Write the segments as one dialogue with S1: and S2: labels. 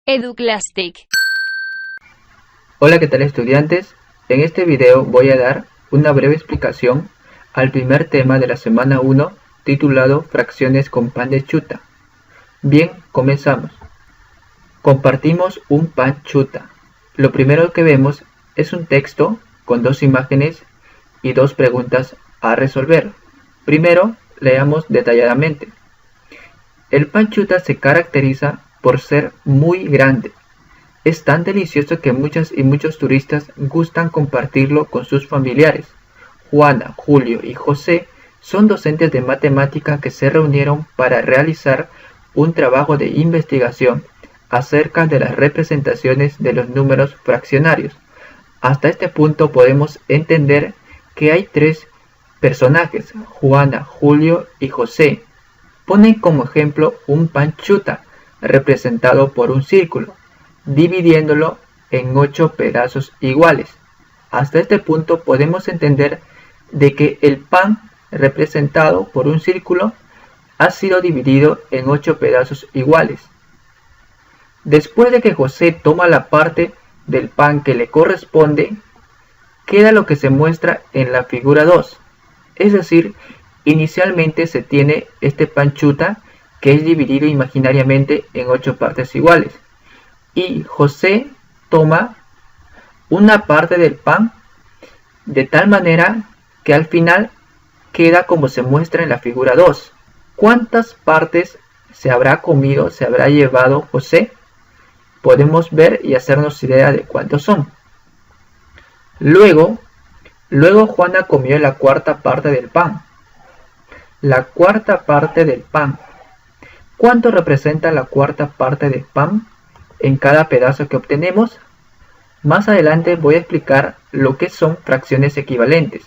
S1: Educlastic.
S2: Hola, ¿qué tal estudiantes? En este video voy a dar una breve explicación al primer tema de la semana 1 titulado Fracciones con pan de chuta. Bien, comenzamos. Compartimos un pan chuta. Lo primero que vemos es un texto con dos imágenes y dos preguntas a resolver. Primero, leamos detalladamente. El pan chuta se caracteriza por ser muy grande. Es tan delicioso que muchas y muchos turistas gustan compartirlo con sus familiares. Juana, Julio y José son docentes de matemática que se reunieron para realizar un trabajo de investigación acerca de las representaciones de los números fraccionarios. Hasta este punto podemos entender que hay tres personajes, Juana, Julio y José. Ponen como ejemplo un pan chuta representado por un círculo, dividiéndolo en 8 pedazos iguales. Hasta este punto podemos entender de que el pan representado por un círculo ha sido dividido en 8 pedazos iguales. Después de que José toma la parte del pan que le corresponde, queda lo que se muestra en la figura 2. Es decir, inicialmente se tiene este pan chuta que es dividido imaginariamente en 8 partes iguales. Y José toma una parte del pan de tal manera que al final queda como se muestra en la figura 2. ¿Cuántas partes se habrá comido, se habrá llevado José? Podemos ver y hacernos idea de cuántos son. Luego Juana comió la cuarta parte del pan. La cuarta parte del pan. ¿Cuánto representa la cuarta parte del pan en cada pedazo que obtenemos? Más adelante voy a explicar lo que son fracciones equivalentes.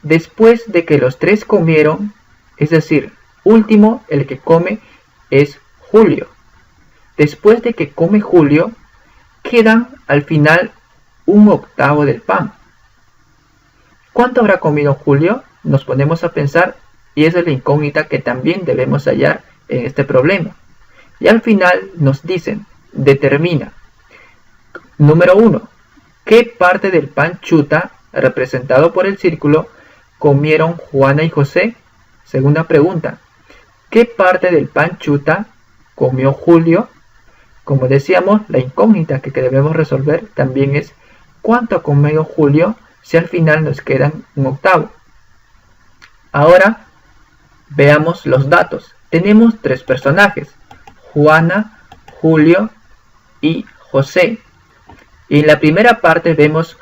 S2: Después de que los tres comieron, es decir, último el que come es Julio. Después de que come Julio, quedan al final un octavo del pan. ¿Cuánto habrá comido Julio? Nos ponemos a pensar y esa es la incógnita que también debemos hallar en este problema. Y al final nos dicen, determina. Número 1. ¿Qué parte del pan chuta, representado por el círculo, comieron Juana y José? Segunda pregunta. ¿Qué parte del pan chuta comió Julio? Como decíamos, la incógnita que debemos resolver también es ¿cuánto ha comido Julio si al final nos quedan un octavo? Ahora veamos los datos. Tenemos tres personajes, Juana, Julio y José. Y en la primera parte vemos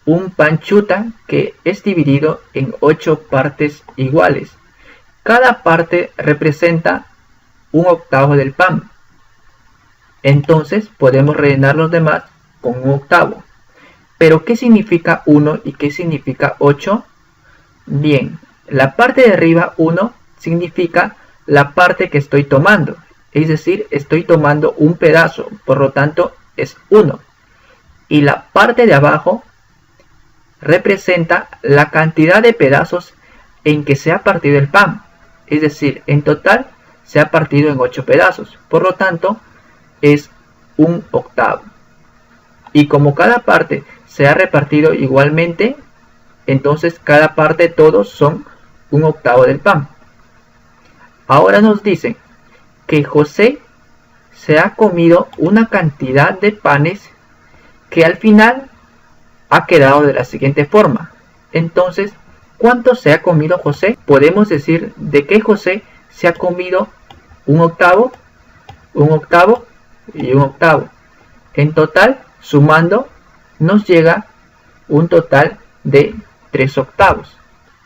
S2: un pan chuta que es dividido en 8 partes iguales. Cada parte representa un octavo del pan. Entonces podemos rellenar los demás con un octavo. ¿Pero qué significa 1 y qué significa 8? Bien, la parte de arriba 1 significa la parte que estoy tomando. Es decir, estoy tomando un pedazo, por lo tanto es 1. Y la parte de abajo representa la cantidad de pedazos en que se ha partido el pan. Es decir, en total se ha partido en 8 pedazos. Por lo tanto, es un octavo. Y como cada parte se ha repartido igualmente, entonces cada parte todos son un octavo del pan. Ahora nos dicen que José se ha comido una cantidad de panes que al final ha quedado de la siguiente forma. Entonces, ¿cuánto se ha comido José? Podemos decir de que José se ha comido un octavo y un octavo. En total, sumando, nos llega un total de 3 octavos.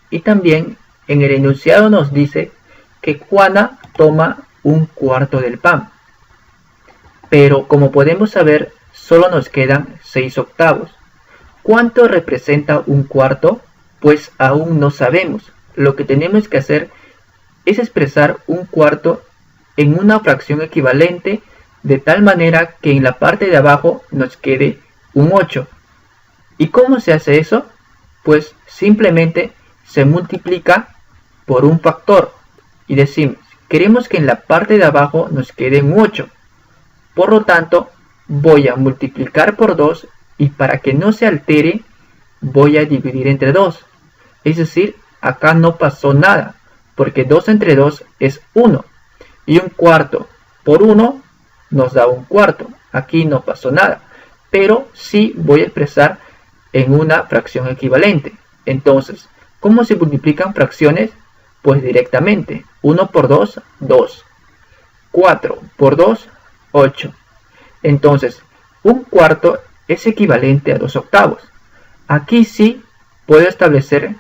S2: Y también en el enunciado nos dice que Juana toma un cuarto del pan. Pero como podemos saber, solo nos quedan 6 octavos. ¿Cuánto representa un cuarto? Pues aún no sabemos. Lo que tenemos que hacer es expresar un cuarto en una fracción equivalente de tal manera que en la parte de abajo nos quede un 8. ¿Y cómo se hace eso? Pues simplemente se multiplica por un factor y decimos, queremos que en la parte de abajo nos quede un 8. Por lo tanto, voy a multiplicar por 2 y para que no se altere, voy a dividir entre 2. Es decir, acá no pasó nada, porque 2 entre 2 es 1. Y un cuarto por 1 nos da un cuarto. Aquí no pasó nada, pero sí voy a expresar en una fracción equivalente. Entonces, ¿cómo se multiplican fracciones? Pues directamente. 1 por 2, 2. 4 por 2, 8. Entonces, un cuarto es equivalente a 2 octavos. Aquí sí puedo establecer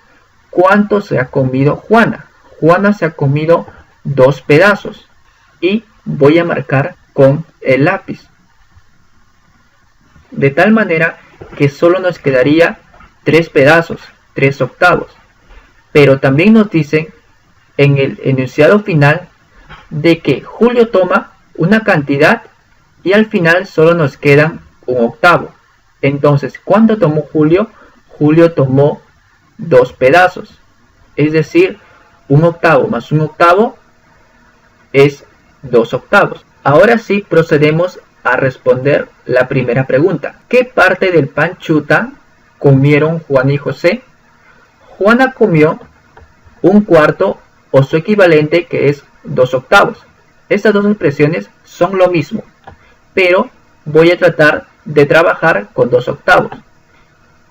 S2: cuánto se ha comido Juana. Juana se ha comido 2 pedazos. Y voy a marcar con el lápiz. De tal manera que solo nos quedaría 3 pedazos, 3 octavos. Pero también nos dicen en el enunciado final de que Julio toma una cantidad y al final solo nos quedan un octavo. Entonces, ¿cuánto tomó Julio? Julio tomó 2 pedazos. Es decir, un octavo más un octavo es 2 octavos. Ahora sí procedemos a responder la primera pregunta. ¿Qué parte del pan chuta comieron Juana y José? Juana comió un cuarto o su equivalente, que es 2 octavos. Estas dos expresiones son lo mismo, pero voy a tratar de trabajar con 2 octavos.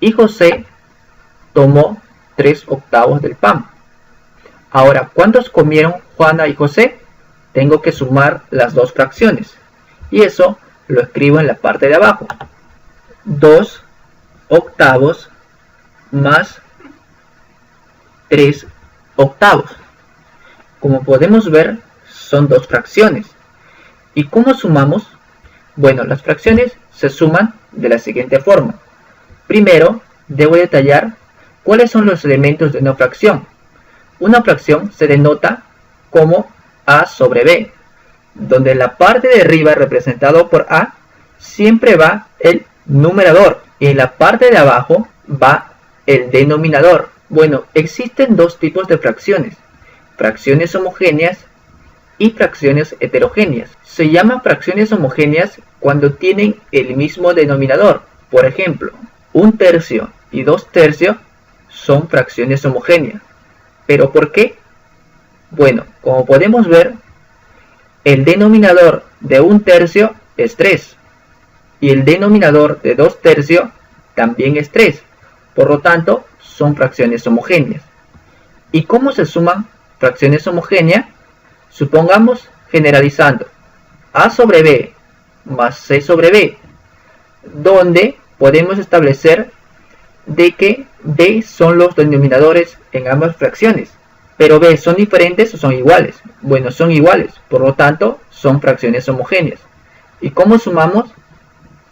S2: Y José tomó 3 octavos del pan. Ahora, ¿cuántos comieron Juana y José? Tengo que sumar las dos fracciones. Y eso lo escribo en la parte de abajo. 2 octavos más 3 octavos. Como podemos ver, son dos fracciones. ¿Y cómo sumamos? Bueno, las fracciones se suman de la siguiente forma. Primero, debo detallar cuáles son los elementos de una fracción. Una fracción se denota como A sobre B, donde la parte de arriba representado por A siempre va el numerador y en la parte de abajo va el denominador. Bueno, existen dos tipos de fracciones: fracciones homogéneas y fracciones heterogéneas. Se llaman fracciones homogéneas cuando tienen el mismo denominador. Por ejemplo, 1/3 y 2/3 son fracciones homogéneas. ¿Pero por qué? Bueno, como podemos ver, el denominador de 1/3 es 3 y el denominador de 2/3 también es 3. Por lo tanto, son fracciones homogéneas. ¿Y cómo se suman fracciones homogéneas? Supongamos, generalizando, A sobre B más C sobre B, donde podemos establecer de que B son los denominadores en ambas fracciones. Pero B, ¿son diferentes o son iguales? Bueno, son iguales, por lo tanto, son fracciones homogéneas. ¿Y cómo sumamos?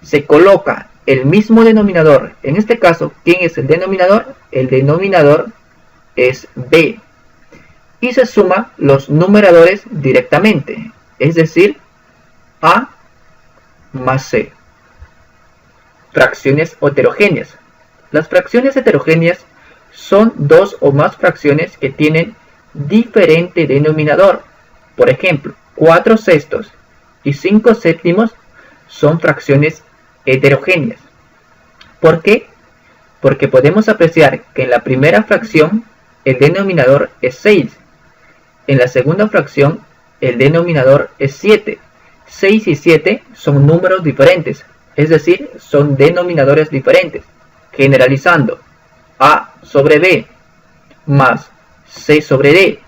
S2: Se coloca el mismo denominador. En este caso, ¿quién es el denominador? El denominador es B. Y se suman los numeradores directamente, es decir, A más C. Fracciones heterogéneas. Las fracciones heterogéneas son dos o más fracciones que tienen diferente denominador. Por ejemplo, 4/6 y 5/7 son fracciones heterogéneas. ¿Por qué? Porque podemos apreciar que en la primera fracción el denominador es 6. En la segunda fracción el denominador es 7. 6 y 7 son números diferentes, es decir, son denominadores diferentes. Generalizando, A sobre B más C sobre D,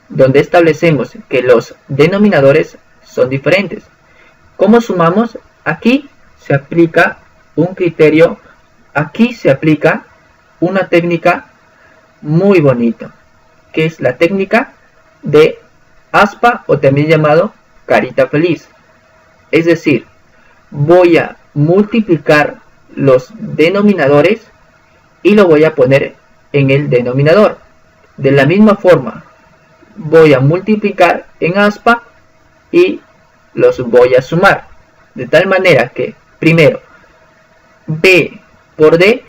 S2: donde establecemos que los denominadores son diferentes. ¿Cómo sumamos? Aquí se aplica un criterio, aquí se aplica una técnica muy bonita, que es la técnica de aspa o también llamado carita feliz. Es decir, voy a multiplicar los denominadores y lo voy a poner en el denominador. De la misma forma, voy a multiplicar en aspa y los voy a sumar. De tal manera que, primero, B por D.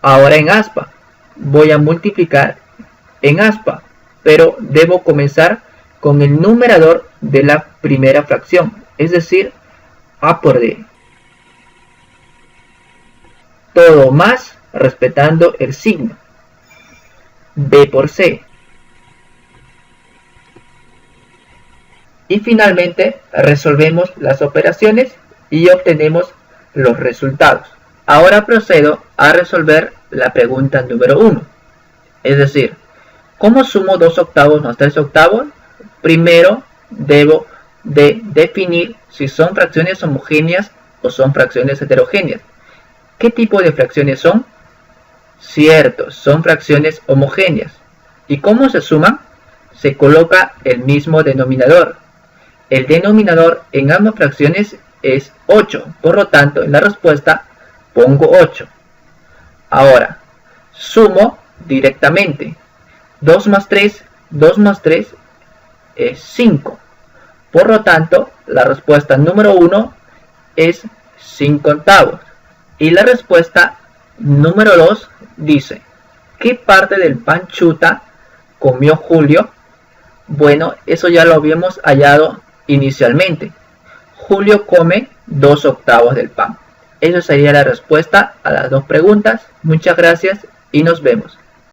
S2: Ahora en aspa, voy a multiplicar en aspa, pero debo comenzar con el numerador de la primera fracción, es decir, A por D. Todo más respetando el signo. B por C. Y finalmente resolvemos las operaciones y obtenemos los resultados. Ahora procedo a resolver la pregunta número 1. Es decir, ¿cómo sumo 2 octavos más 3 octavos? Primero debo de definir si son fracciones homogéneas o son fracciones heterogéneas. ¿Qué tipo de fracciones son? Cierto, son fracciones homogéneas. ¿Y cómo se suman? Se coloca el mismo denominador. El denominador en ambas fracciones es 8, por lo tanto en la respuesta pongo 8. Ahora, sumo directamente. 2 más 3 es 5. Por lo tanto, la respuesta número 1 es 5 octavos. Y la respuesta número 2 dice, ¿qué parte del pan chuta comió Julio? Bueno, eso ya lo habíamos hallado inicialmente. Julio come 2 octavos del pan. Esa sería la respuesta a las dos preguntas. Muchas gracias y nos vemos.